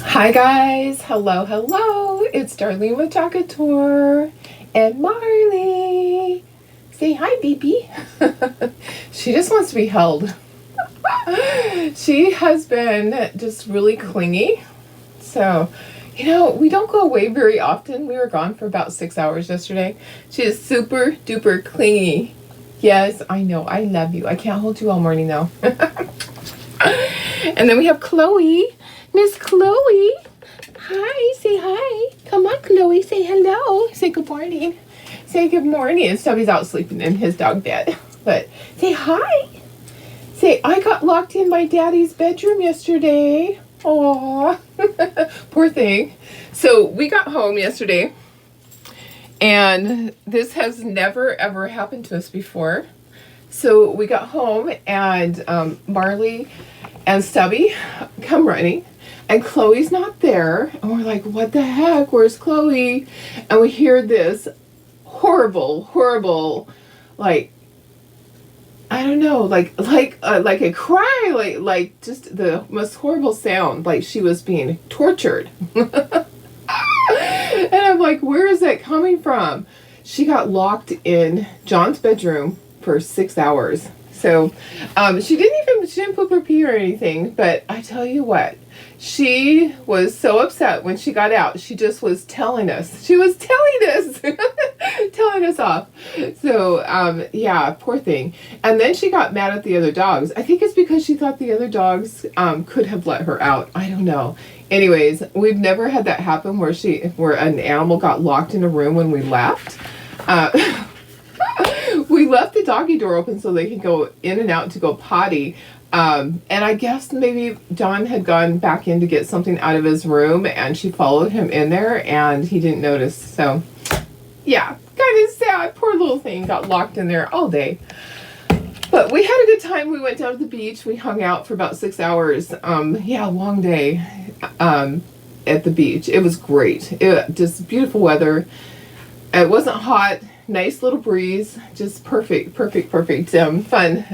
Hi guys, hello. It's Darlene with Chocolate Tour and Marley. Say hi, baby. She just wants to be held. She has been just really clingy. So, we don't go away very often. We were gone for about 6 hours yesterday. She is super duper clingy. Yes, I know. I love you. I can't hold you all morning though. And then we have Chloe. Miss Chloe. Hi, say hi. Come on, Chloe, say hello. Say good morning. Say good morning. And Stubby's out sleeping in his dog bed. But say hi. Say, I got locked in my daddy's bedroom yesterday. Aww. Poor thing. So we got home yesterday, and this has never ever happened to us before. So we got home, and Marley and Stubby come running, and Chloe's not there. And we're like, what the heck? Where's Chloe? And we hear this horrible, like, I don't know, like a cry, like just the most horrible sound, like she was being tortured. And I'm like, where is that coming from? She got locked in John's bedroom for 6 hours. So she didn't poop or pee or anything, but I tell you what, she was so upset when she got out. She just was telling us. She was telling us, telling us off. So yeah, poor thing. And then she got mad at the other dogs. I think it's because she thought the other dogs could have let her out. I don't know. Anyways, we've never had that happen where an animal got locked in a room when we left. We left the doggy door open so they could go in and out to go potty. And I guess maybe John had gone back in to get something out of his room, and she followed him in there, and he didn't notice. So, yeah, kind of sad. Poor little thing got locked in there all day. But we had a good time. We went down to the beach. We hung out for about 6 hours. Yeah, long day at the beach. It was great. Just beautiful weather. It wasn't hot. Nice little breeze. Just perfect. Fun.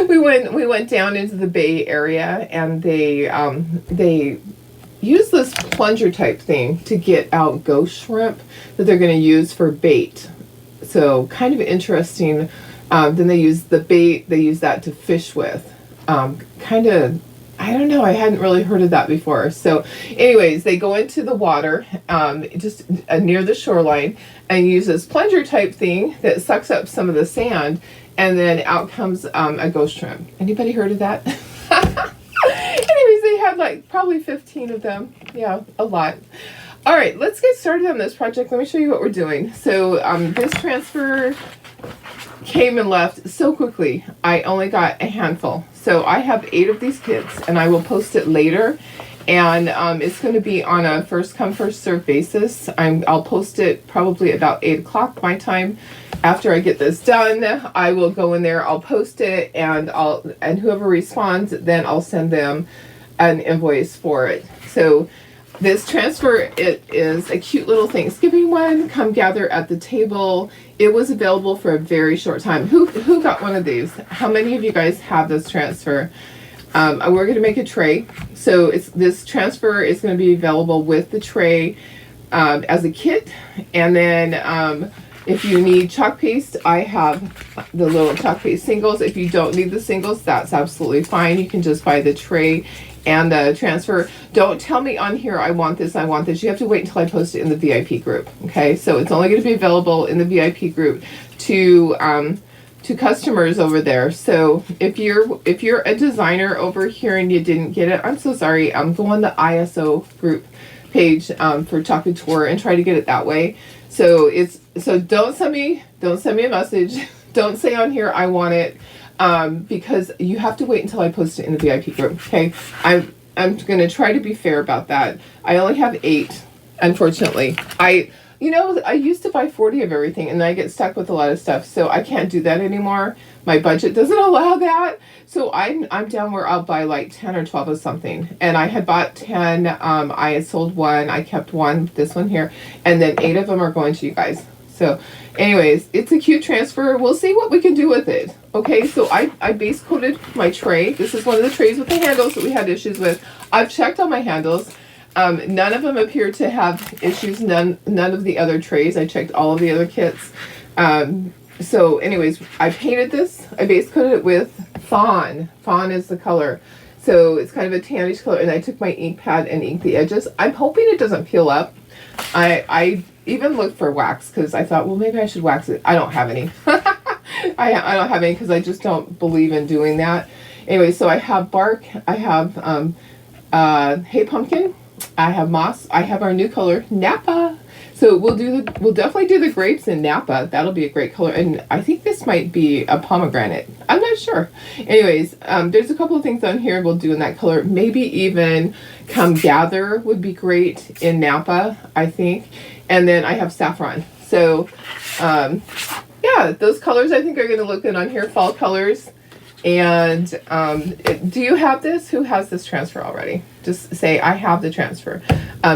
We went down into the Bay Area, and they use this plunger type thing to get out ghost shrimp that they're going to use for bait. So kind of interesting. Then they use the bait. They use that to fish with. Kind of, I don't know. I hadn't really heard of that before. So anyways, they go into the water, just near the shoreline, and use this plunger type thing that sucks up some of the sand, and then out comes a ghost shrimp. Anybody heard of that? Anyways, they had like probably 15 of them. Yeah, a lot. All right, let's get started on this project. Let me show you what we're doing. So this transfer came and left so quickly. I only got a handful. So I have 8 of these kits, and I will post it later. And it's going to be on a first come first serve basis. I'll post it probably about 8 o'clock my time. After I get this done, I will go in there. I'll post it, and whoever responds, then I'll send them an invoice for it. So this transfer, it is a cute little Thanksgiving one. Come gather at the table. It was available for a very short time. Who got one of these? How many of you guys have this transfer? We're going to make a tray. So this transfer is going to be available with the tray as a kit. And then if you need chalk paste, I have the little chalk paste singles. If you don't need the singles, that's absolutely fine. You can just buy the tray and the transfer. Don't tell me on here, I want this. You have to wait until I post it in the VIP group. Okay, so it's only going to be available in the VIP group to customers over there. So if you're a designer over here and you didn't get it, I'm so sorry. Go on the ISO group page for Chocolate Tour and try to get it that way. So don't send me a message. Don't say on here I want it. Because you have to wait until I post it in the VIP group. Okay, I'm going to try to be fair about that. I only have 8, unfortunately. I used to buy 40 of everything, and then I get stuck with a lot of stuff, so I can't do that anymore. My budget doesn't allow that. So I'm down where I'll buy like 10 or 12 of something. And I had bought 10. I had sold 1. I kept 1, this one here, and then 8 of them are going to you guys. So anyways, it's a cute transfer. We'll see what we can do with it. Okay, so I base coated my tray. This is one of the trays with the handles that we had issues with. I've checked all my handles. None of them appear to have issues. None of the other trays. I checked all of the other kits. So anyways, I painted this. I base coated it with Fawn. Fawn is the color. So it's kind of a tannish color, and I took my ink pad and inked the edges. I'm hoping it doesn't peel up. I even looked for wax because I thought, well, maybe I should wax it. I don't have any. I don't have any because I just don't believe in doing that. Anyway, so I have bark. I have Hey Pumpkin. I have moss. I have our new color, Napa. So we'll definitely do the grapes in Napa. That'll be a great color. And I think this might be a pomegranate. I'm not sure. Anyways, there's a couple of things on here we'll do in that color. Maybe even Come Gather would be great in Napa, I think. And then I have saffron. So, yeah, those colors I think are going to look good on here. Fall colors. And do you have this? Who has this transfer already? Just say, I have the transfer.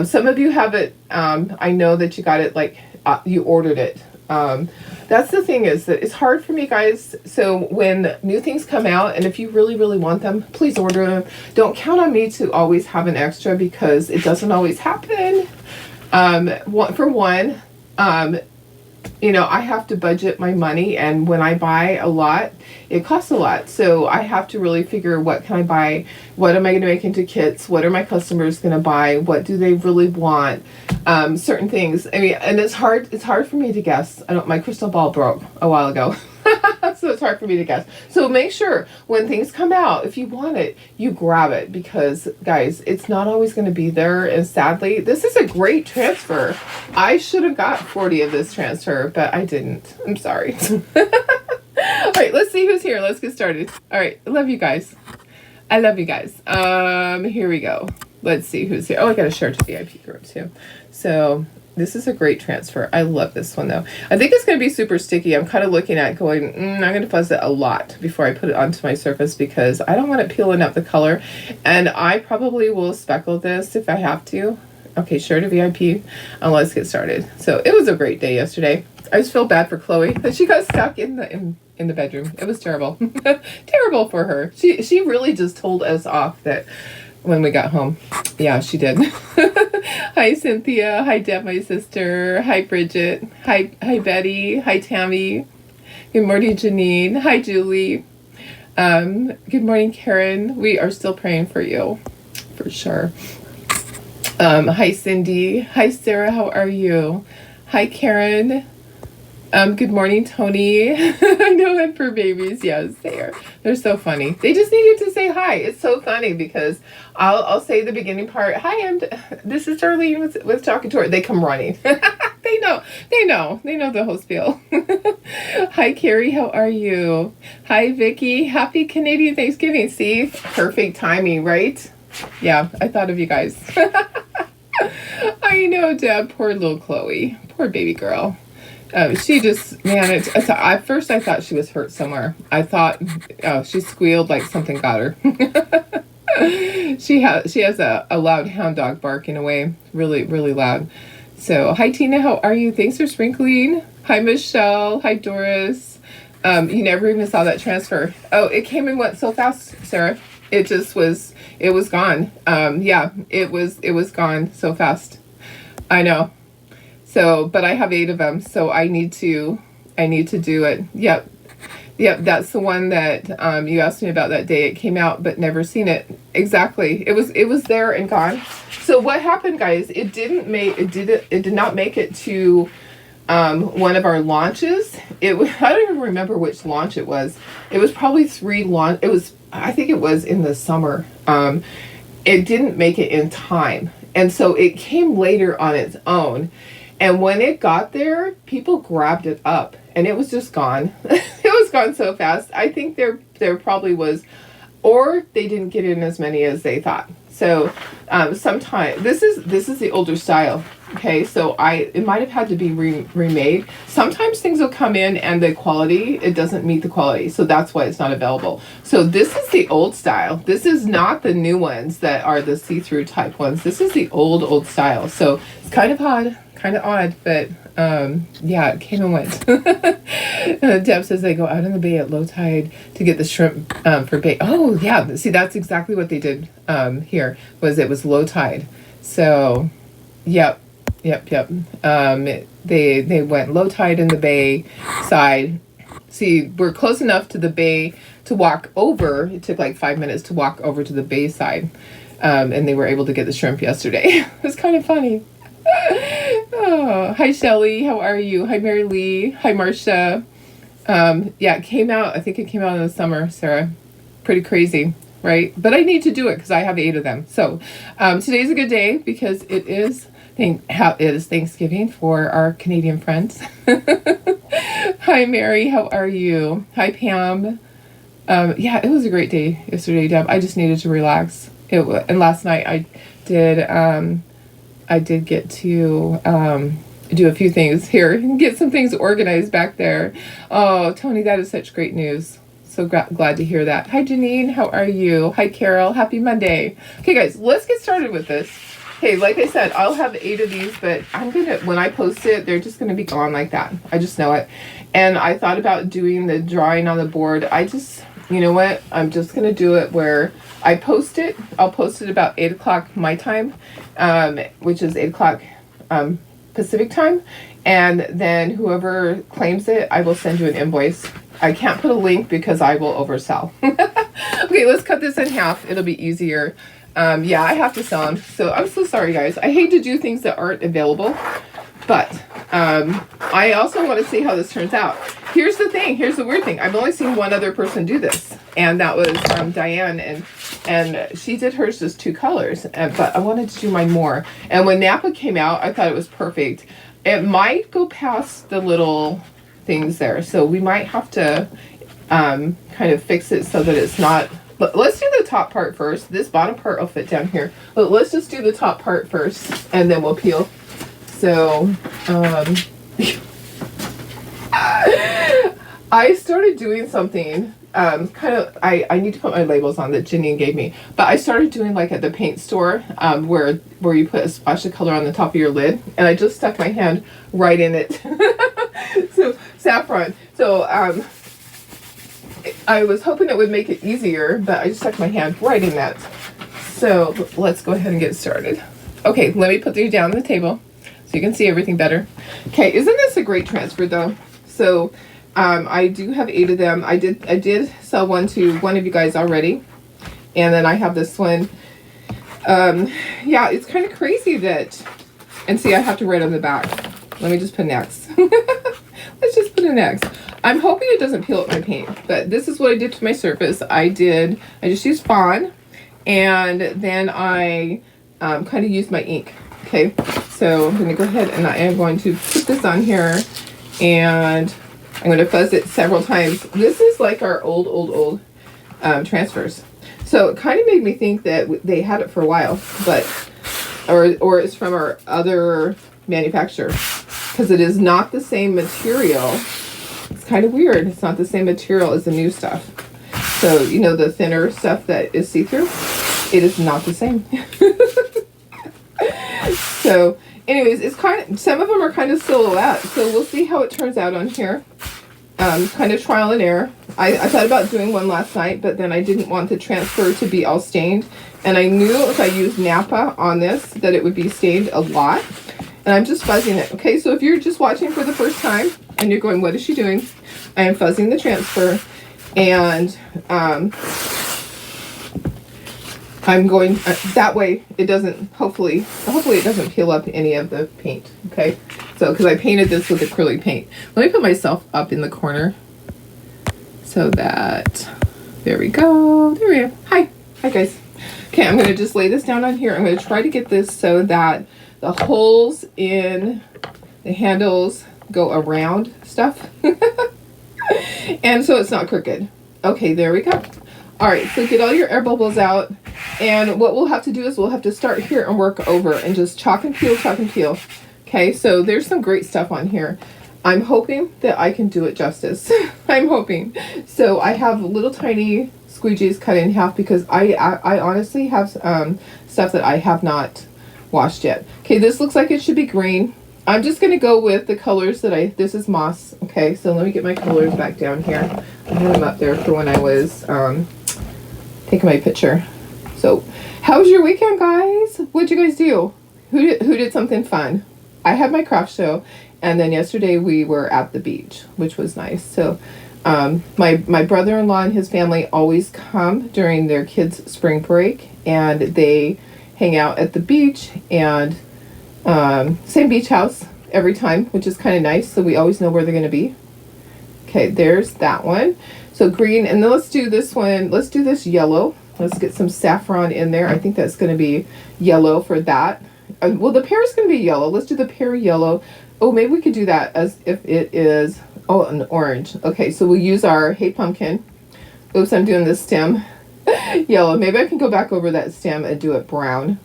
Some of you have it. I know that you got it, like, you ordered it. That's the thing, is that it's hard for me, guys. So when new things come out, and if you really, really want them, please order them. Don't count on me to always have an extra, because it doesn't always happen. For one, you know, I have to budget my money, and when I buy a lot, it costs a lot. So I have to really figure, what can I buy? What am I going to make into kits? What are my customers going to buy? What do they really want? Certain things. I mean, and it's hard for me to guess. My crystal ball broke a while ago. So it's hard for me to guess. So make sure when things come out, if you want it, you grab it, because guys, it's not always going to be there. And sadly, this is a great transfer. I should have got 40 of this transfer, but I didn't. I'm sorry. All right, let's see who's here. Let's get started. All right, I love you guys. I love you guys. Here we go. Let's see who's here. Oh, I got to share to the VIP group too. So this is a great transfer. I love this one though. I think it's going to be super sticky. I'm kind of looking at going, I'm going to fuzz it a lot before I put it onto my surface, because I don't want it peeling up the color. And I probably will speckle this if I have to. Okay, share to VIP. Let's get started. So it was a great day yesterday. I just feel bad for Chloe that she got stuck in the bedroom. It was terrible. Terrible for her. She really just told us off that when we got home. Yeah, she did. Hi, Cynthia. Hi, Deb, my sister. Hi, Bridget. Hi, Betty. Hi, Tammy. Good morning, Janine. Hi, Julie. Good morning, Karen. We are still praying for you, for sure. Hi, Cindy. Hi, Sarah. How are you? Hi, Karen. Good morning, Tony. I know them for babies. Yes, they are. They're so funny. They just needed to say hi. It's so funny because I'll say the beginning part. Hi, this is Darlene with Talking to Her. They come running. They know the whole spiel. Hi, Carrie. How are you? Hi, Vicky. Happy Canadian Thanksgiving. See, perfect timing, right? Yeah, I thought of you guys. I know, Deb. Poor little Chloe. Poor baby girl. She just, man, at first I thought she was hurt somewhere. I thought, she squealed like something got her. She has a loud hound dog barking away, really, really loud. So, hi, Tina, how are you? Thanks for sprinkling. Hi, Michelle. Hi, Doris. You never even saw that transfer. Oh, it came and went so fast, Sarah. It was gone. Yeah, it was gone so fast. I know. So, but I have 8 of them, so I need to do it. Yep, that's the one that you asked me about that day. It came out, but never seen it. Exactly. It was there and gone. So what happened, guys? It did not make it to one of our launches. I don't even remember which launch it was. It was probably 3 launch. I think it was in the summer. It didn't make it in time, and so it came later on its own. And when it got there, people grabbed it up, and it was just gone. It was gone so fast. I think there probably was, or they didn't get in as many as they thought. So sometimes this is the older style. Okay, so it might have had to be remade. Sometimes things will come in and the quality, it doesn't meet the quality, so that's why it's not available. So this is the old style. This is not the new ones that are the see-through type ones. This is the old style. So it's kind of odd, but yeah, it came and went. Deb says they go out in the bay at low tide to get the shrimp for bait. Oh yeah, see, that's exactly what they did here. It was low tide. So, yep. They went low tide in the bay side. See, we're close enough to the bay to walk over. It took like 5 minutes to walk over to the bay side, and they were able to get the shrimp yesterday. It was kind of funny. Oh, hi Shelly, how are you? Hi Mary Lee, hi Marcia. Yeah, it came out. I think it came out in the summer, Sarah. Pretty crazy, right? But I need to do it because I have 8 of them. So today's a good day because it is Thanksgiving for our Canadian friends. Hi Mary, how are you? Hi Pam. Yeah, it was a great day yesterday, Deb. I just needed to relax. And last night I did get to do a few things here and get some things organized back there. Oh, Tony, that is such great news. So glad to hear that. Hi, Janine. How are you? Hi, Carol. Happy Monday. Okay, guys, let's get started with this. Okay, like I said, I'll have 8 of these, but when I post it, they're just going to be gone like that. I just know it. And I thought about doing the drawing on the board. You know what? I'm just going to do it where I post it. I'll post it about 8 o'clock my time, which is 8 o'clock Pacific time. And then whoever claims it, I will send you an invoice. I can't put a link because I will oversell. Okay, let's cut this in half. It'll be easier. Yeah, I have to sell them. So I'm so sorry, guys. I hate to do things that aren't available. But I also want to see how this turns out. Here's the thing. Here's the weird thing. I've only seen one other person do this. And that was Diane. And she did hers just 2 colors. But I wanted to do mine more. And when Napa came out, I thought it was perfect. It might go past the little things there. So we might have to kind of fix it so that it's not... Let's do the top part first. This bottom part will fit down here. But let's just do the top part first. And then we'll peel. So, I started doing something, I need to put my labels on that Janine gave me, but I started doing like at the paint store, where you put a splash of color on the top of your lid, and I just stuck my hand right in it. So, saffron. So, I was hoping it would make it easier, but I just stuck my hand right in that. So, let's go ahead and get started. Okay, let me put these down on the table so you can see everything better. Okay, isn't this a great transfer though? So I do have 8 of them. I did sell one to one of you guys already, and then I have this one. Yeah, it's kind of crazy that, and see, I have to write on the back. Let me just put an X. Let's just put an X. I'm hoping it doesn't peel up my paint, but this is what I did to my surface. I just used Fawn, and then I kind of used my ink. Okay, so I'm going to go ahead and I am going to put this on here, and I'm going to fuzz it several times. This is like our old transfers. So it kind of made me think that they had it for a while, but, or it's from our other manufacturer, because it is not the same material. It's kind of weird. It's not the same material as the new stuff. So, you know, the thinner stuff that is see-through, it is not the same. So, anyways, it's some of them are kind of silhouette, so we'll see how it turns out on here. Kind of trial and error. I thought about doing one last night, but then I didn't want the transfer to be all stained, and I knew if I used Napa on this that it would be stained a lot, and I'm just fuzzing it. Okay, so if you're just watching for the first time and you're going, what is she doing? I am fuzzing the transfer, and I'm going that way it doesn't, hopefully it doesn't peel up any of the paint. Okay, so because I painted this with acrylic paint. Let me put myself up in the corner so that, there we go, there we go. Hi guys. Okay, I'm going to just lay this down on here. I'm going to try to get this so that the holes in the handles go around stuff. And so it's not crooked. Okay, there we go. All right, so get all your air bubbles out. And what we'll have to do is we'll have to start here and work over and just chalk and peel, chalk and peel. Okay, so there's some great stuff on here. I'm hoping that I can do it justice. I'm hoping. So I have little tiny squeegees cut in half because I honestly have stuff that I have not washed yet. Okay, this looks like it should be green. I'm just going to go with the colors that this is moss. Okay, so let me get my colors back down here. I had them up there for when I was taking my picture. So, how was your weekend, guys? What'd you guys do? Who did something fun? I had my craft show, and then yesterday we were at the beach, which was nice. So, my brother-in-law and his family always come during their kids' spring break, and they hang out at the beach, and same beach house every time, which is kind of nice. So we always know where they're going to be. Okay, there's that one. So green, and then let's do this one. Let's do this yellow. Let's get some saffron in there. I think that's going to be yellow for that. Well, the pear is going to be yellow. Let's do the pear yellow. Oh, maybe we could do that as if it is, oh, an orange. Okay, so we'll use our Hey Pumpkin. Oops, I'm doing this stem yellow. Maybe I can go back over that stem and do it brown.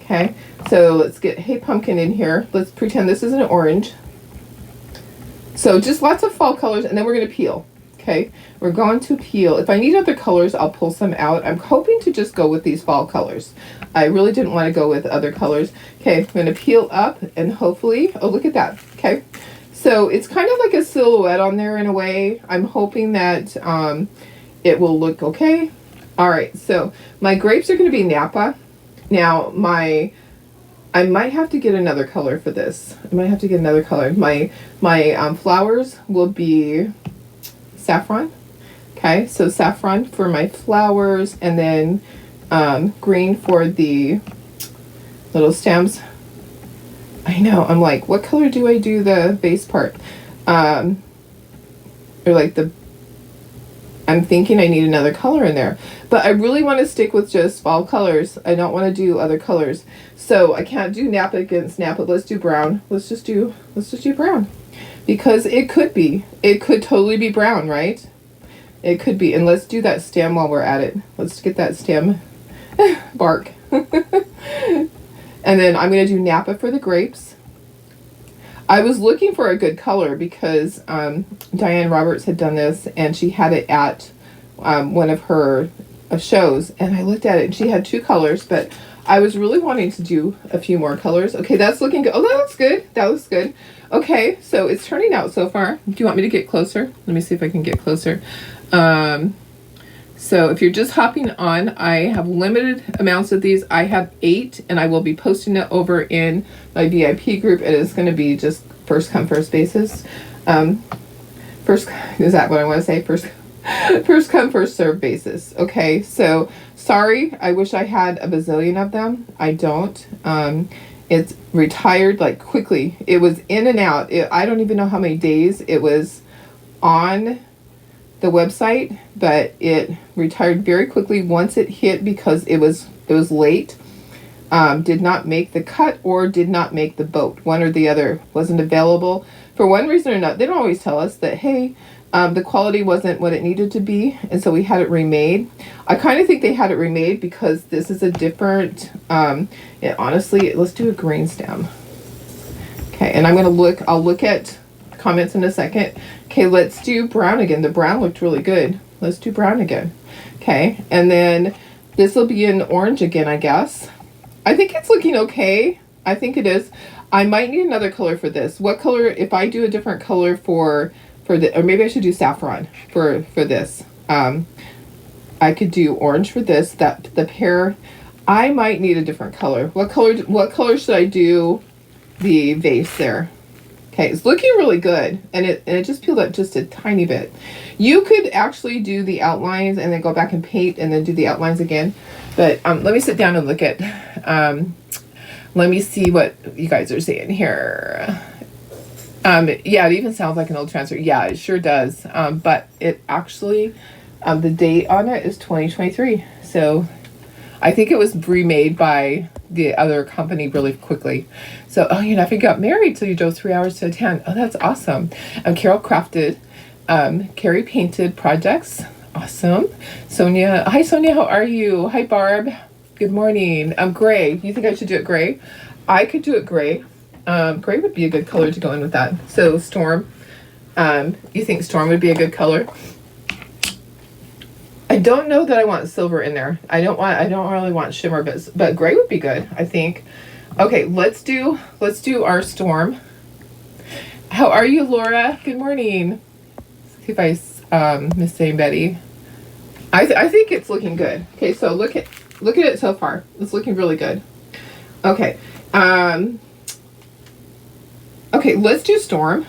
Okay, so let's get Hey Pumpkin in here. Let's pretend this is an orange. So just lots of fall colors, and then we're going to peel. Okay, we're going to peel. If I need other colors, I'll pull some out. I'm hoping to just go with these fall colors. I really didn't want to go with other colors. Okay, I'm going to peel up, and hopefully, oh, look at that. Okay, so it's kind of like a silhouette on there in a way. I'm hoping that it will look okay. All right, so my grapes are going to be Napa. Now, I might have to get another color for this. I might have to get another color. My flowers will be saffron. Okay, so saffron for my flowers, and then green for the little stems. I know, I'm like, what color do I do the base part? Or like I'm thinking I need another color in there, but I really want to stick with just fall colors. I don't want to do other colors. So I can't do Napa against Napa. Let's do brown. Let's just do brown, because it could totally be brown, right? It could be. And let's do that stem while we're at it. Let's get that stem bark. And then I'm going to do Napa for the grapes. I was looking for a good color because Diane Roberts had done this, and she had it at one of her shows, and I looked at it and she had two colors, but I was really wanting to do a few more colors. Okay, that's looking good. Oh, that looks good. That looks good. Okay, so it's turning out so far. Do you want me to get closer? Let me see if I can get closer. So if you're just hopping on, I have limited amounts of these. I have 8, and I will be posting it over in my VIP group. It is going to be just first come, first basis. First, is that what I want to say? First come, first serve basis. Okay, so sorry. I wish I had a bazillion of them. I don't. It's retired like quickly. It was in and out. I don't even know how many days it was on the website, but it retired very quickly once it hit because it was late. Did not make the cut or did not make the boat. One or the other. Wasn't available for one reason or another. They don't always tell us that, hey, the quality wasn't what it needed to be, and so we had it remade. I kind of think they had it remade because this is a different, honestly, let's do a green stem. Okay, and I'll look at comments in a second. Okay, let's do brown again. The brown looked really good. Let's do brown again. Okay, and then this will be an orange again, I guess. I think it's looking okay. I think it is. I might need another color for this. What color, if I do a different color for the, or maybe I should do saffron for this. I could do orange for this, the pear. I might need a different color. What color should I do the vase there? Okay, it's looking really good, and it just peeled up just a tiny bit. You could actually do the outlines and then go back and paint and then do the outlines again. But let me sit down and look at, let me see what you guys are saying here. Yeah, it even sounds like an old transfer. Yeah, it sure does. But it actually, the date on it is 2023. So I think it was remade by the other company really quickly. So, oh, you never got married, so you drove 3 hours to attend. Oh, that's awesome. Carol crafted, Carrie painted projects. Awesome. Sonia. Hi, Sonia. How are you? Hi, Barb. Good morning. Gray. You think I should do it gray? I could do it gray. Gray would be a good color to go in with that. So, Storm. You think Storm would be a good color? I don't know that I want silver in there. I don't really want shimmer, but gray would be good, I think. Okay, let's do our Storm. How are you, Laura? Good morning. See if I miss saying Betty. I think it's looking good. Okay, so look at it so far. It's looking really good. Okay. Okay, let's do Storm.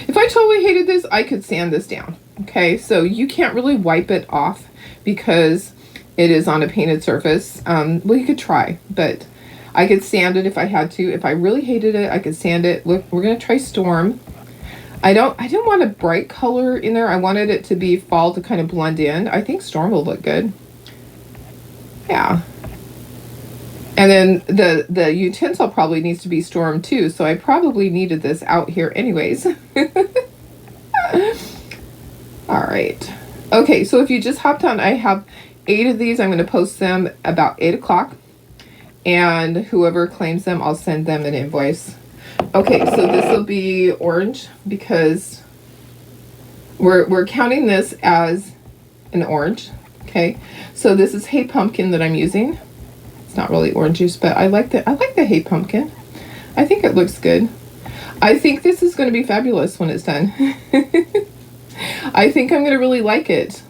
If I totally hated this, I could sand this down. Okay, so you can't really wipe it off because it is on a painted surface. Well, you could try, but I could sand it if I had to. If I really hated it, I could sand it. Look, we're gonna try Storm. I don't want a bright color in there. I wanted it to be fall to kind of blend in. I think Storm will look good. Yeah. And then the utensil probably needs to be Storm too, so I probably needed this out here anyways. All right. Okay, so if you just hopped on, I have 8 of these. I'm going to post them about 8 o'clock. And whoever claims them, I'll send them an invoice. Okay, so this will be orange because we're counting this as an orange. Okay, so this is Hey Pumpkin that I'm using. It's not really orange juice, but I like the Hey Pumpkin. I think it looks good. I think this is going to be fabulous when it's done. I think I'm going to really like it.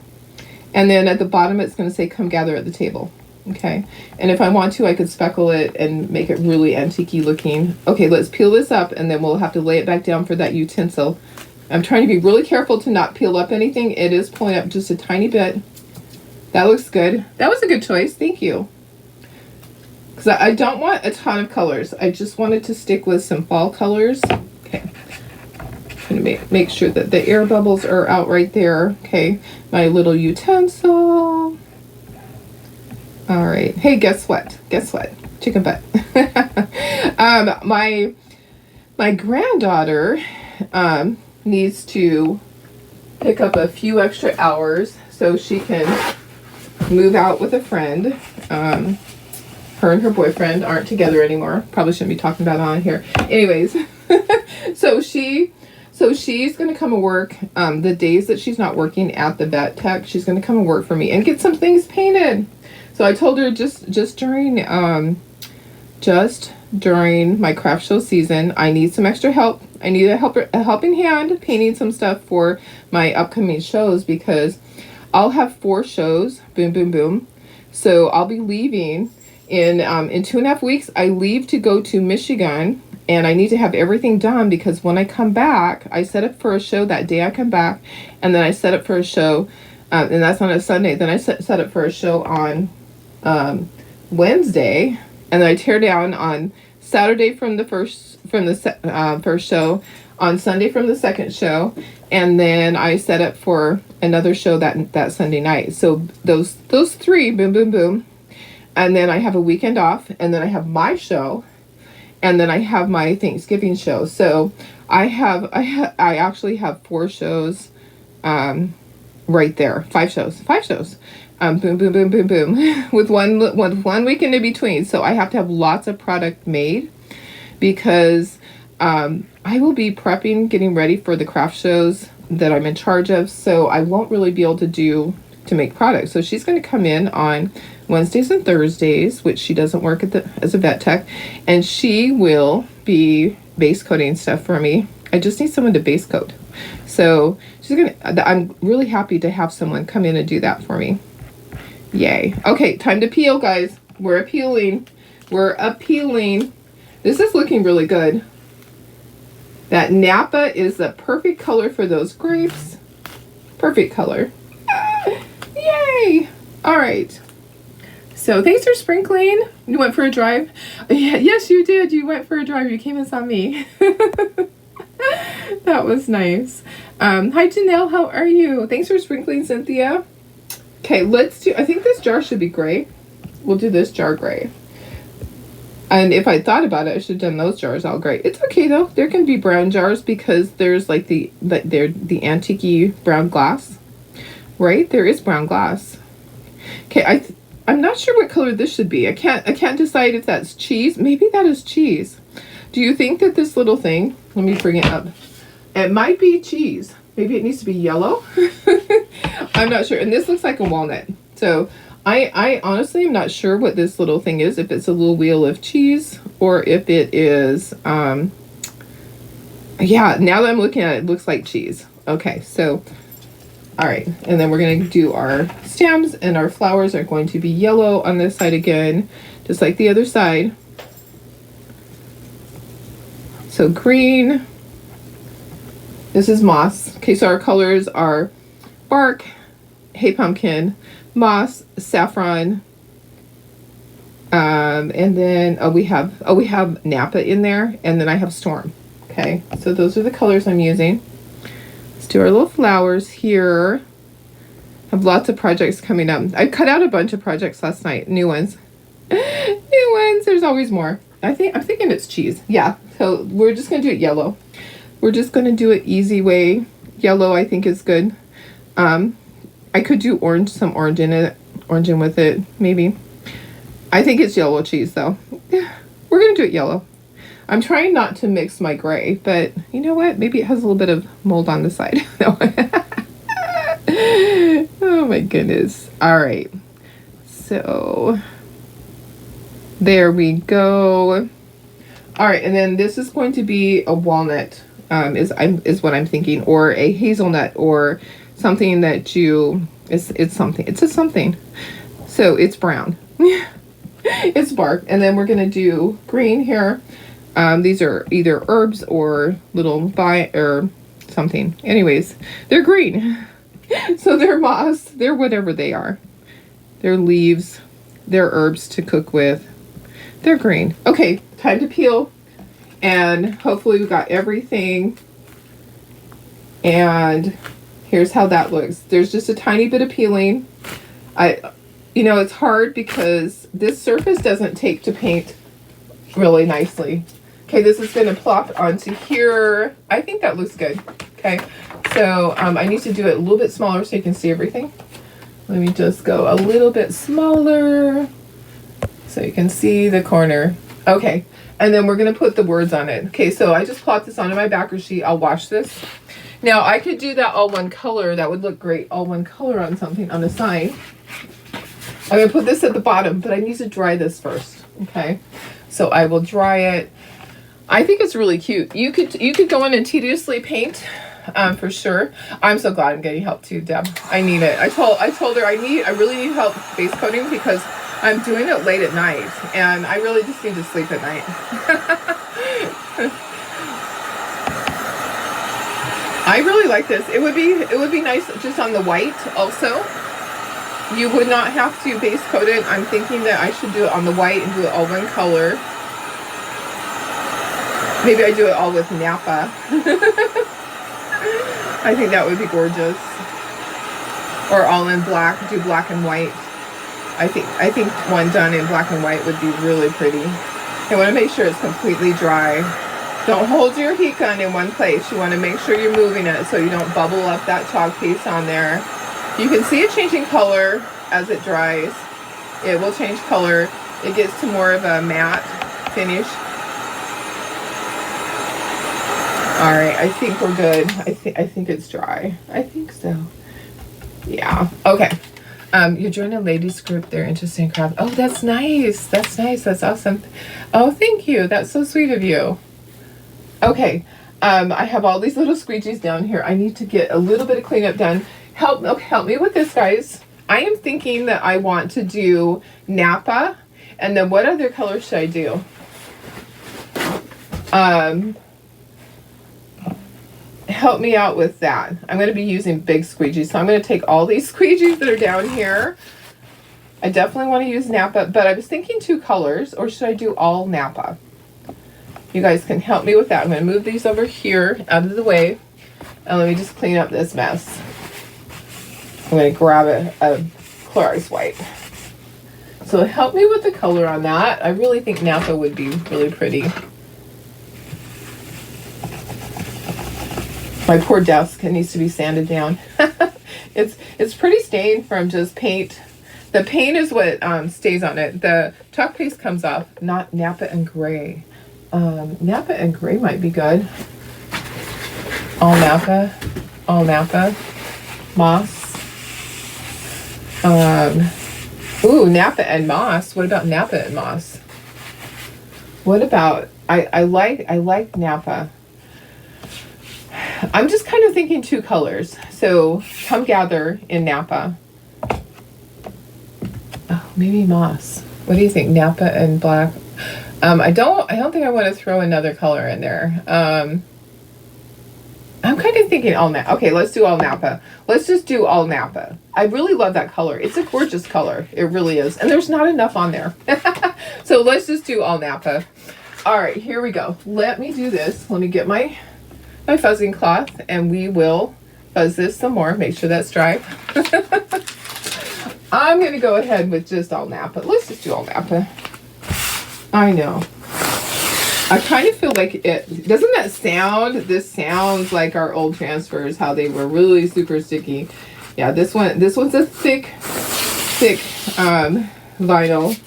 And then at the bottom, it's going to say, come gather at the table. Okay. And if I want to, I could speckle it and make it really antique-y looking. Okay, let's peel this up, and then we'll have to lay it back down for that utensil. I'm trying to be really careful to not peel up anything. It is pulling up just a tiny bit. That looks good. That was a good choice. Thank you. Because I don't want a ton of colors. I just wanted to stick with some fall colors. Okay. I'm going to make sure that the air bubbles are out right there. Okay. My little utensil. All right. Hey, guess what? Guess what? Chicken butt. My granddaughter needs to pick up a few extra hours so she can move out with a friend. Her and her boyfriend aren't together anymore. Probably shouldn't be talking about it on here. Anyways, so she's going to come and work the days that she's not working at the vet tech. She's going to come and work for me and get some things painted. So I told her just during my craft show season, I need some extra help. I need a helping hand painting some stuff for my upcoming shows because I'll have 4 shows. Boom, boom, boom. So I'll be leaving in 2.5 weeks. I leave to go to Michigan, and I need to have everything done because when I come back, I set up for a show that day I come back, and then I set up for a show, and that's on a Sunday. Then I set up for a show on Wednesday, and then I tear down on Saturday from the first show, on Sunday from the second show, and then I set up for another show that Sunday night. So those 3, boom, boom, boom. And then I have a weekend off, and then I have my show, and then I have my Thanksgiving show. So I actually have 4 shows right there. 5 shows. Boom, boom, boom, boom, boom, with one weekend in between. So I have to have lots of product made because I will be prepping, getting ready for the craft shows that I'm in charge of. So I won't really be able to make products. So she's going to come in on Wednesdays and Thursdays, which she doesn't work as a vet tech, and she will be base coating stuff for me. I just need someone to base coat. So I'm really happy to have someone come in and do that for me. Yay. Okay, time to peel, guys. We're appealing. This is looking really good. That Napa is the perfect color for those grapes. Perfect color. Yay. All right. So thanks for sprinkling. You went for a drive? Yeah, yes, you did. You went for a drive. You came and saw me. That was nice. Hi, Janelle. How are you? Thanks for sprinkling, Cynthia. Okay, I think this jar should be gray. We'll do this jar gray. And if I thought about it, I should have done those jars all gray. It's okay, though. There can be brown jars because there's like the antique-y brown glass. right? There is brown glass. Okay, I'm not sure what color this should be. I can't decide if that's cheese. Maybe that is cheese. Do you think that this little thing, let me bring it up. It might be cheese. Maybe it needs to be yellow. I'm not sure. And this looks like a walnut. So I honestly am not sure what this little thing is, if it's a little wheel of cheese or if it is, yeah, now that I'm looking at it, it looks like cheese. Okay, so, all right. And then we're going to do our stems, and our flowers are going to be yellow on this side again, just like the other side. So green. This is moss. Okay, so our colors are bark, hay pumpkin, moss, saffron, and then we have Napa in there, and then I have storm. Okay, so those are the colors I'm using. Let's do our little flowers here. I have lots of projects coming up. I cut out a bunch of projects last night, new ones. New ones, there's always more. I'm thinking it's cheese. Yeah, so we're just gonna do it yellow. We're just gonna do it easy way. Yellow I think is good. I could do orange, some orange in with it, maybe. I think it's yellow cheese though. We're gonna do it yellow. I'm trying not to mix my gray, but you know what? Maybe it has a little bit of mold on the side. Oh my goodness. All right. So there we go. All right, and then this is going to be a walnut, is what I'm thinking, or a hazelnut, or something that it's something. It's a something. So it's brown. It's bark, and then we're gonna do green here. These are either herbs or little or something. Anyways, they're green. So they're moss, they're whatever they are. They're leaves, they're herbs to cook with. They're green. Okay, time to peel. And hopefully we got everything. And here's how that looks. There's just a tiny bit of peeling. It's hard because this surface doesn't take to paint really nicely. Okay, this is gonna plop onto here. I think that looks good. Okay, so I need to do it a little bit smaller so you can see everything. Let me just go a little bit smaller so you can see the corner. Okay, and then we're gonna put the words on it. Okay, so I just plopped this onto my backer sheet. I'll wash this. Now I could do that all one color. That would look great, all one color on something, on a sign. I'm gonna put this at the bottom, but I need to dry this first. Okay, so I will dry it. I think it's really cute. You could go in and tediously paint, for sure. I'm so glad I'm getting help too, Deb. I need it. I told her I really need help base coating because I'm doing it late at night, and I really just need to sleep at night. I really like this. It would be nice just on the white also. You would not have to base coat it. I'm thinking that I should do it on the white and do it all one color. Maybe I do it all with Napa. I think that would be gorgeous. Or all in black, do black and white. I think one done in black and white would be really pretty. I want to make sure it's completely dry. Don't hold your heat gun in one place. You want to make sure you're moving it so you don't bubble up that chalk piece on there. You can see it changing color as it dries. It will change color. It gets to more of a matte finish. All right, I think we're good. I think it's dry. I think so. Yeah. Okay. You're joining a ladies group. They're interested in craft. Oh, that's nice. That's nice. That's awesome. Oh, thank you. That's so sweet of you. Okay. I have all these little squeegees down here. I need to get a little bit of cleanup done. Help me with this, guys. I am thinking that I want to do Napa, and then what other color should I do? Help me out with that. I'm going to be using big squeegees, so I'm going to take all these squeegees that are down here. I definitely want to use Napa, but I was thinking 2 colors, or should I do all Napa? You guys can help me with that. I'm going to move these over here out of the way, and let me just clean up this mess. I'm going to grab a Clorox wipe. So help me with the color on that. I really think Napa would be really pretty. My poor desk, it needs to be sanded down. It's pretty stained from just paint. The paint is what stays on it. The chalk paste comes off. Not Napa and Gray. Napa and Gray might be good. All Napa. Moss. Ooh, Napa and Moss. What about Napa and Moss? What about, I like Napa. I'm just kind of thinking 2 colors. So Come Gather in Napa. Oh, maybe Moss. What do you think? Napa and black. I don't think I want to throw another color in there. I'm kind of thinking all Napa. Okay, let's do all Napa. Let's just do all Napa. I really love that color. It's a gorgeous color. It really is. And there's not enough on there. So let's just do all Napa. All right, here we go. Let me do this. Let me get my fuzzing cloth and we will fuzz this some more. Make sure that's dry. I'm going to go ahead with just all Napa. Let's just do all Napa. I know. I kind of feel like it, doesn't that sound, this sounds like our old transfers, how they were really super sticky. Yeah, this one's a thick vinyl.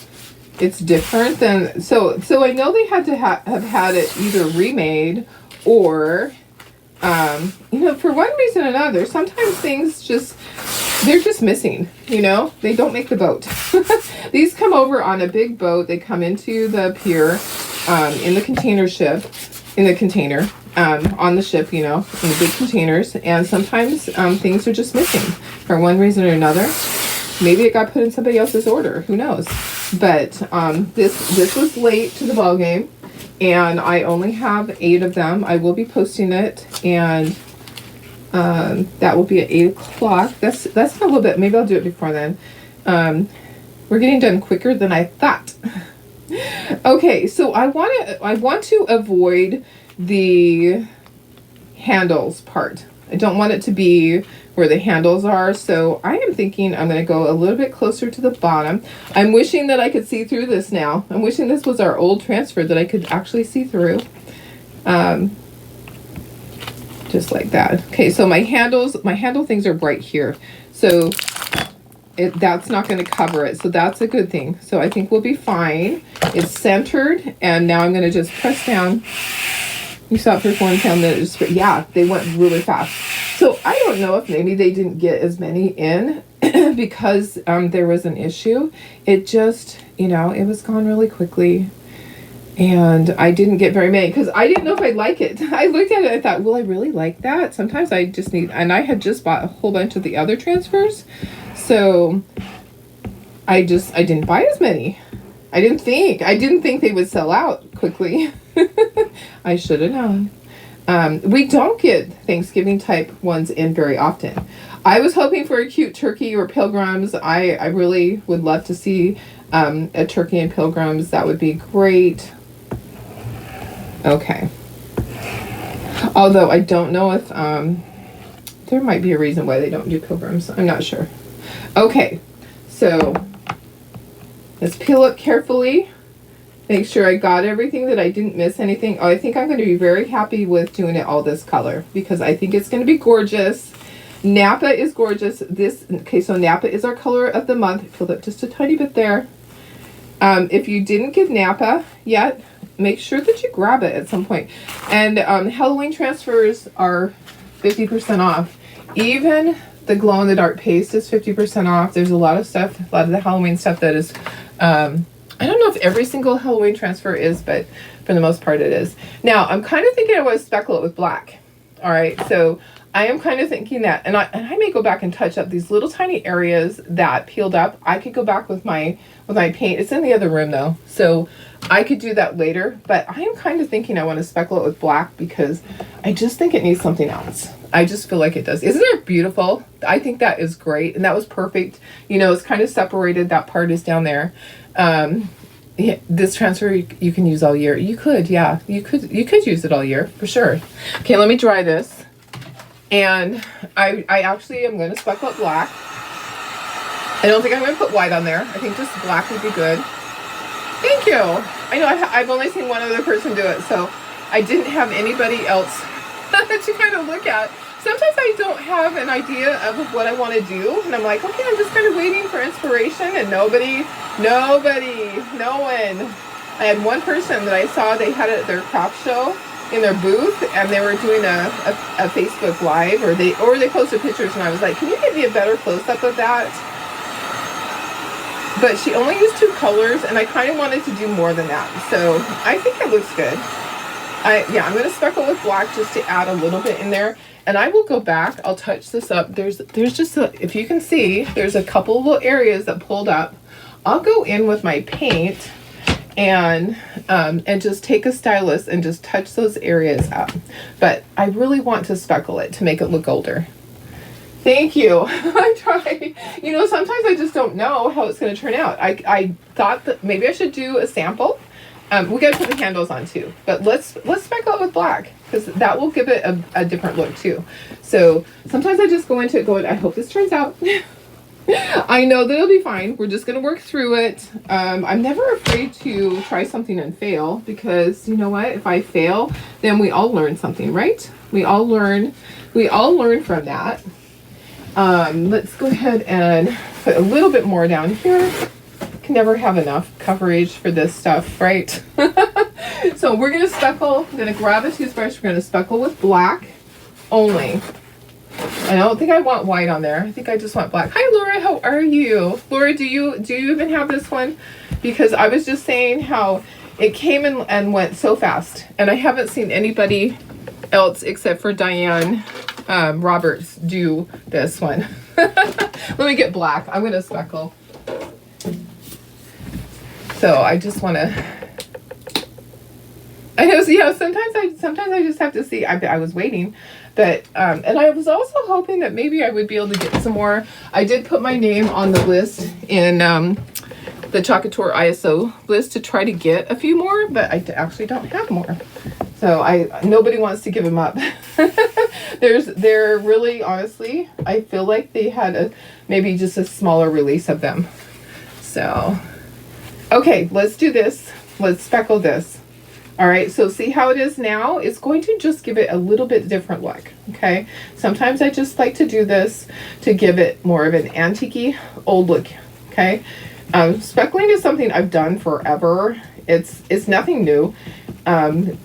It's different than, so I know they had to have had it either remade or, you know, for one reason or another, sometimes things just, they're just missing, you know, they don't make the boat. These come over on a big boat. They come into the pier, in the container ship, on the ship, you know, in the big containers. And sometimes things are just missing for one reason or another. Maybe it got put in somebody else's order. Who knows? But this was late to the ball game, and I only have 8 of them. I will be posting it, and that will be at 8 o'clock. That's a little bit. Maybe I'll do it before then. We're getting done quicker than I thought. Okay, so I want to avoid the handles part. I don't want it to be where the handles are, so I am thinking I'm going to go a little bit closer to the bottom. I'm wishing that I could see through this now. I'm wishing this was our old transfer that I could actually see through. Just like that. Okay, so my handle things are right here. So that's not going to cover it, so that's a good thing. So I think we'll be fine. It's centered, and now I'm going to just press down. You saw it for 1 minute. Yeah, they went really fast. So I don't know if maybe they didn't get as many in because there was an issue. It just, you know, it was gone really quickly. And I didn't get very many because I didn't know if I'd like it. I looked at it and I thought, will I really like that? Sometimes I just need, and I had just bought a whole bunch of the other transfers. So I didn't buy as many. I didn't think they would sell out quickly. I should have known. We don't get Thanksgiving type ones in very often. I was hoping for a cute turkey or pilgrims. I really would love to see a turkey and pilgrims. That would be great. Okay. Although I don't know if there might be a reason why they don't do pilgrims. I'm not sure. Okay, so let's peel it carefully. Make sure I got everything, that I didn't miss anything. Oh, I think I'm going to be very happy with doing it all this color because I think it's going to be gorgeous. Napa is gorgeous. Okay, so Napa is our color of the month. I filled up just a tiny bit there. If you didn't get Napa yet, make sure that you grab it at some point. And Halloween transfers are 50% off. Even the glow-in-the-dark paste is 50% off. There's a lot of stuff, a lot of the Halloween stuff that is, I don't know if every single Halloween transfer is, but for the most part it is. Now, I'm kind of thinking I want to speckle it with black. All right, so I am kind of thinking that, and I may go back and touch up these little tiny areas that peeled up. I could go back with my paint. It's in the other room though, so I could do that later. But I am kind of thinking I want to speckle it with black because I just think it needs something else. I just feel like it does. Isn't it beautiful? I think that is great, and that was perfect. You know, it's kind of separated. That part is down there. Yeah, this transfer you can use all year. You could, yeah, you could use it all year for sure. Okay, let me dry this. And I actually am going to speckle it black. I don't think I'm going to put white on there. I think just black would be good. Thank you. I know I've only seen one other person do it, so I didn't have anybody else to kind of look at. sometimes I don't have an idea of what I want to do, and I'm like, okay, I'm just kind of waiting for inspiration, and no one. I had one person that I saw, they had it at their craft show in their booth, and they were doing a Facebook Live, or they posted pictures, and I was like, can you give me a better close-up of that? But she only used 2 colors, and I kind of wanted to do more than that, so I think it looks good. I'm going to speckle with black just to add a little bit in there, and I will go back, I'll touch this up. There's just if you can see, there's a couple of little areas that pulled up. I'll go in with my paint and just take a stylus and just touch those areas up. But I really want to speckle it to make it look older. Thank you. I try. You know, sometimes I just don't know how it's going to turn out. I thought that maybe I should do a sample. We got to put the handles on too, but let's speckle it with black, because that will give it a different look too. So sometimes I just go into it going, I hope this turns out. I know that it'll be fine. We're just going to work through it. I'm never afraid to try something and fail, because you know what? If I fail, then we all learn something, right? We all learn from that. Let's go ahead and put a little bit more down here. Can never have enough coverage for this stuff, right? So we're going to speckle. I'm going to grab a toothbrush. We're going to speckle with black only. I don't think I want white on there. I think I just want black. Hi, Laura. How are you? Laura, do you even have this one? Because I was just saying how it came in and went so fast, and I haven't seen anybody else except for Diane Roberts do this one. Let me get black. I'm going to speckle. So I just want to. I know. So yeah. Sometimes I just have to see. I was waiting, but and I was also hoping that maybe I would be able to get some more. I did put my name on the list in the Chalk Couture ISO list to try to get a few more, but I actually don't have more. So nobody wants to give them up. They're really, honestly, I feel like they had maybe just a smaller release of them. So. Okay, let's do this. Let's speckle this. All right, so see how it is now? It's going to just give it a little bit different look, okay? Sometimes I just like to do this to give it more of an antique-y old look, okay? Speckling is something I've done forever. It's nothing new.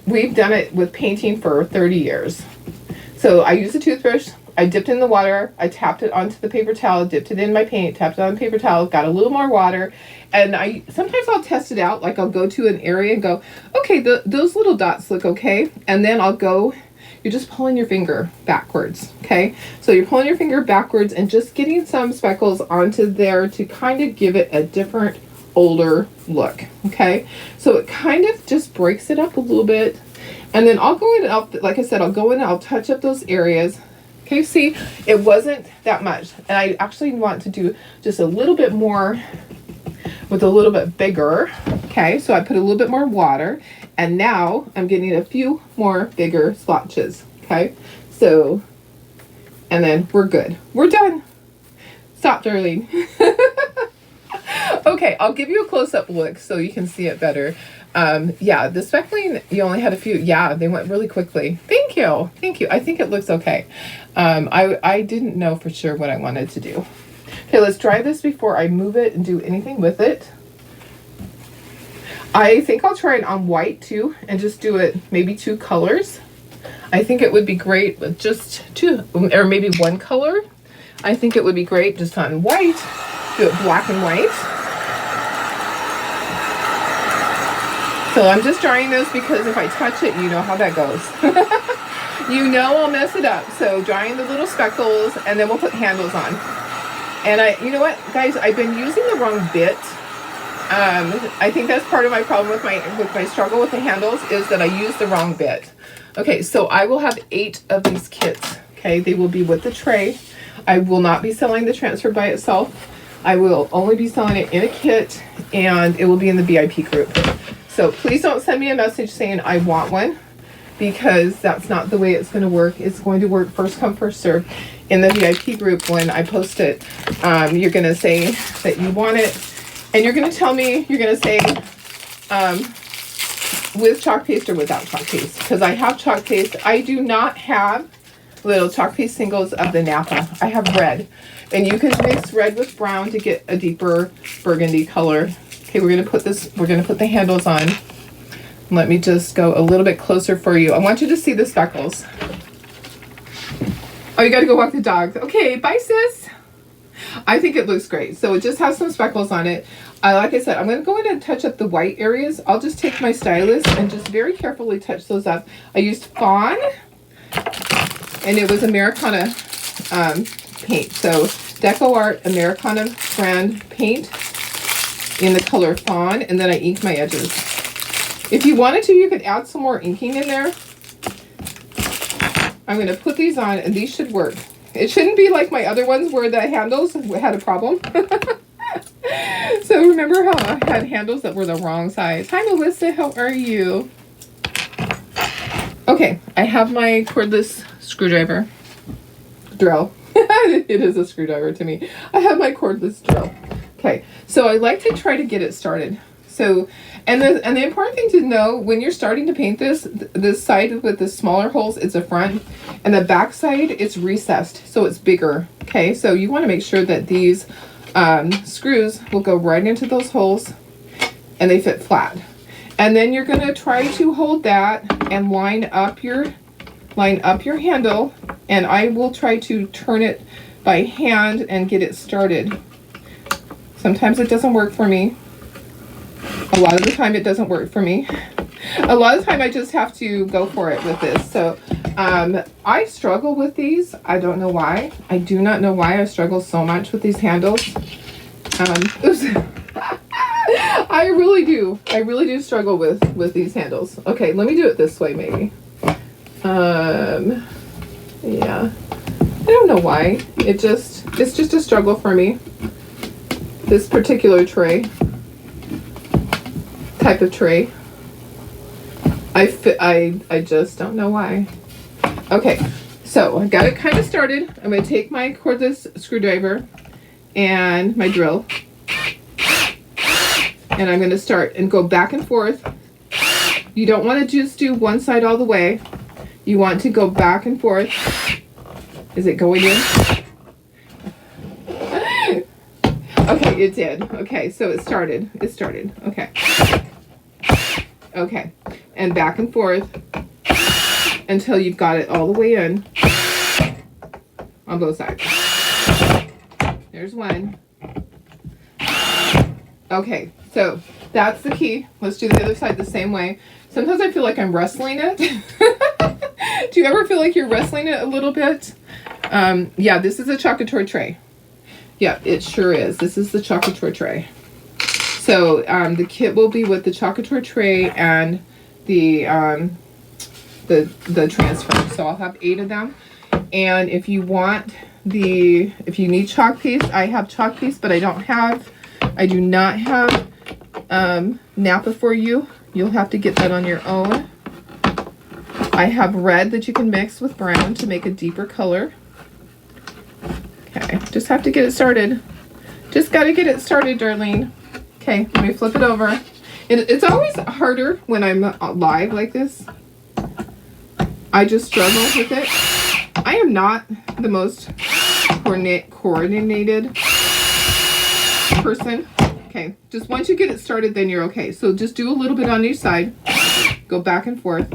We've done it with painting for 30 years. So I use a toothbrush. I dipped in the water, I tapped it onto the paper towel, dipped it in my paint, tapped it on the paper towel, got a little more water, and sometimes I'll test it out, like I'll go to an area and go, okay, those little dots look okay, and then I'll go, you're just pulling your finger backwards, okay? So you're pulling your finger backwards and just getting some speckles onto there to kind of give it a different, older look, okay? So it kind of just breaks it up a little bit, and then I'll go in and like I said, I'll go in and I'll touch up those areas. Okay, see, it wasn't that much. And I actually want to do just a little bit more with a little bit bigger. Okay, so I put a little bit more water. And now I'm getting a few more bigger splotches. Okay, so, and then we're good. We're done. Stop, Darlene. Okay, I'll give you a close-up look so you can see it better. Yeah, the speckling, you only had a few. Yeah, they went really quickly. Thank you. Thank you. I think it looks okay. I didn't know for sure what I wanted to do. Okay, let's dry this before I move it and do anything with it. I think I'll try it on white too and just do it maybe 2 colors. I think it would be great with just 2 or maybe 1 color. I think it would be great just on white. Do it black and white. So I'm just drying those because if I touch it, you know how that goes. You know I'll mess it up. So drying the little speckles, and then we'll put handles on. And you know what, guys, I've been using the wrong bit. I think that's part of my problem with my struggle with the handles is that I use the wrong bit. Okay, so I will have 8 of these kits. Okay, they will be with the tray. I will not be selling the transfer by itself. I will only be selling it in a kit, and it will be in the VIP group. So please don't send me a message saying I want one, because that's not the way it's going to work. It's going to work first come, first serve. In the VIP group, when I post it, you're going to say that you want it, and you're going to tell me, you're going to say with chalk paste or without chalk paste, because I have chalk paste. I do not have little chalk paste singles of the Napa. I have red, and you can mix red with brown to get a deeper burgundy color. Okay, we're gonna put the handles on. Let me just go a little bit closer for you. I want you to see the speckles. Oh, you gotta go walk the dog. Okay, bye sis. I think it looks great. So it just has some speckles on it. Like I said, I'm going to go in and touch up the white areas. I'll just take my stylus and just very carefully touch those up. I used Fawn, and it was Americana paint. So Deco Art Americana brand paint in the color Fawn, and then I inked my edges. If you wanted to, you could add some more inking in there. I'm going to put these on, and these should work. It shouldn't be like my other ones where the handles had a problem. So remember how I had handles that were the wrong size. Hi, Melissa. How are you? Okay, I have my cordless screwdriver. Drill. It is a screwdriver to me. I have my cordless drill. Okay, so I like to try to get it started. So, and the important thing to know when you're starting to paint this side with the smaller holes, it's a front, and the back side, it's recessed, so it's bigger. Okay, so you want to make sure that these screws will go right into those holes, and they fit flat. And then you're going to try to hold that and line up your handle, and I will try to turn it by hand and get it started. Sometimes it doesn't work for me. A lot of the time it doesn't work for me. A lot of the time I just have to go for it with this. So I struggle with these. I don't know why. I do not know why I struggle so much with these handles. Oops. I really do. I really do struggle with these handles. Okay, let me do it this way maybe. Yeah. I don't know why. It's just a struggle for me. This particular type of tray. I just don't know why. Okay, so I got it kind of started. I'm going to take my cordless screwdriver and my drill, and I'm going to start and go back and forth. You don't want to just do one side all the way. You want to go back and forth. Is it going in? Okay, it did. Okay, so it started. Okay. Okay, and back and forth until you've got it all the way in on both sides. There's one. Okay, so that's the key. Let's do the other side the same way. Sometimes I feel like I'm wrestling it. Do you ever feel like you're wrestling it a little bit? Yeah, this is a Chocator tray. Yeah, it sure is. This is the Chocator tray. So the kit will be with the Chocator tray and the transfer. So I'll have 8 of them. And if you need chalk paste, I have chalk paste, but I do not have Napa for you. You'll have to get that on your own. I have red that you can mix with brown to make a deeper color. Okay, just have to get it started. Just got to get it started, Darlene. Okay, let me flip it over. It's always harder when I'm live like this. I just struggle with it. I am not the most coordinated person. Okay, just once you get it started, then you're okay. So just do a little bit on each side. Go back and forth.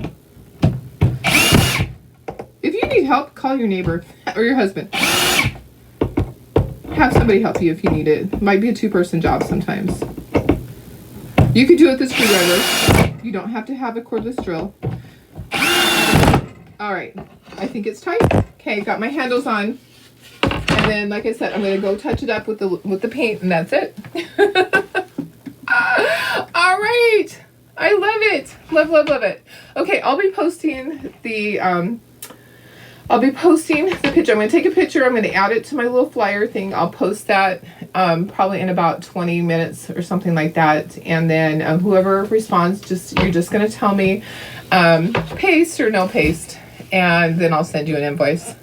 If you need help, call your neighbor or your husband. Have somebody help you if you need it. It might be a 2-person job sometimes. You could do it with a screwdriver. You don't have to have a cordless drill. All right, I think it's tight. Okay, got my handles on. And then, like I said, I'm going to go touch it up with the paint, and that's it. All right. I love it. Love, love, love it. Okay, I'll be posting the picture. I'm going to take a picture. I'm going to add it to my little flyer thing. I'll post that probably in about 20 minutes or something like that. And then whoever responds, you're just going to tell me paste or no paste. And then I'll send you an invoice.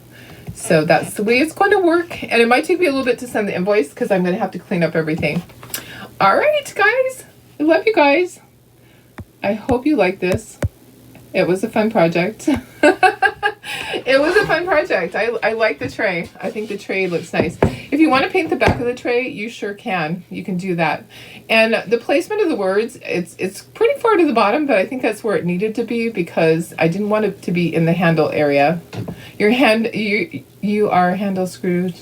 So that's the way it's going to work. And it might take me a little bit to send the invoice because I'm going to have to clean up everything. All right, guys. I love you guys. I hope you like this. It was a fun project. It was a fun project. I like the tray. I think the tray looks nice. If you want to paint the back of the tray, you sure can. You can do that. And the placement of the words, it's pretty far to the bottom, but I think that's where it needed to be because I didn't want it to be in the handle area. You are handle screwed.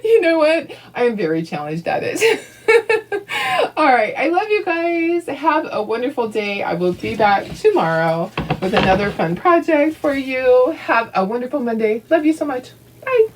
You know what? I am very challenged at it. All right. I love you guys. Have a wonderful day. I will be back tomorrow with another fun project for you. Have a wonderful Monday. Love you so much. Bye.